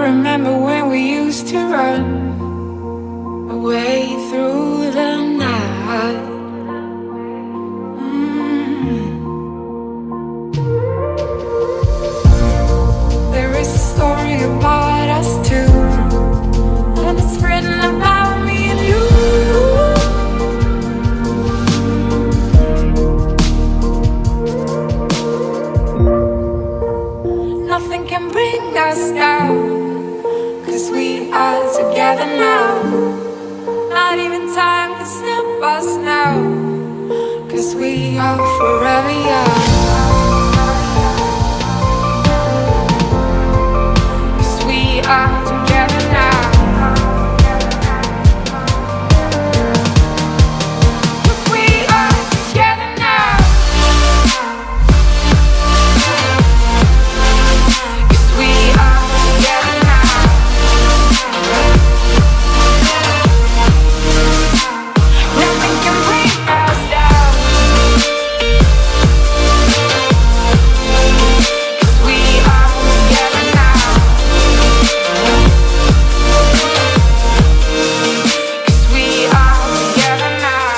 remember when we used to run away through the night? There is a story about us two, and it's written about me and you. Nothing can bring us down, 'cause we are together now. Not even time can stop us now, 'cause we are forever young. 'Cause we are together now. 'Cause we are together now. 'Cause we are together now. Nothing can bring us down, 'cause we are together now. 'Cause we are together now.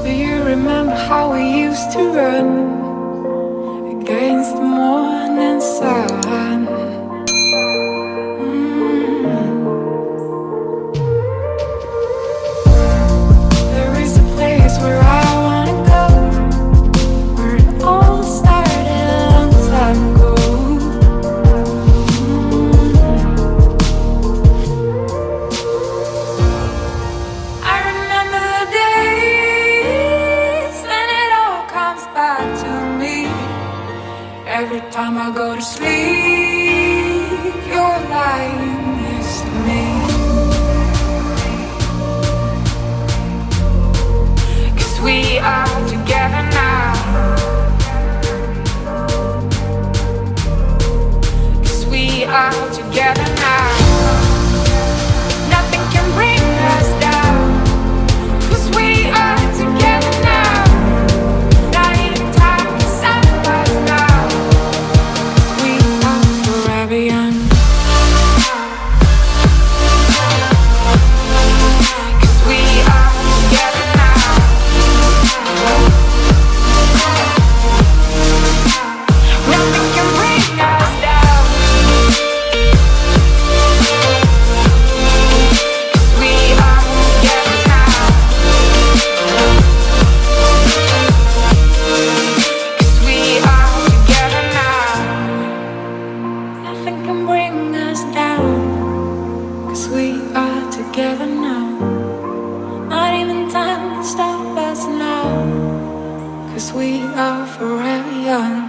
Do you remember how we used to run against the morning sun? There is a place where I wanna go, where it all started a long time ago. I remember the days when it all comes back to me. Every time I go to sleep, you're lying next to me. 'Cause we are together now. 'Cause we are together now. Nothing can bring us down, 'cause we are together now. Not even time can stop us now, 'cause we are forever young. 'Cause we are together now. Nothing can bring us down, 'cause we are together now. 'Cause we are together now. Nothing can bring us down, 'cause we are together now. Not even time can stop us now, 'cause we are forever young.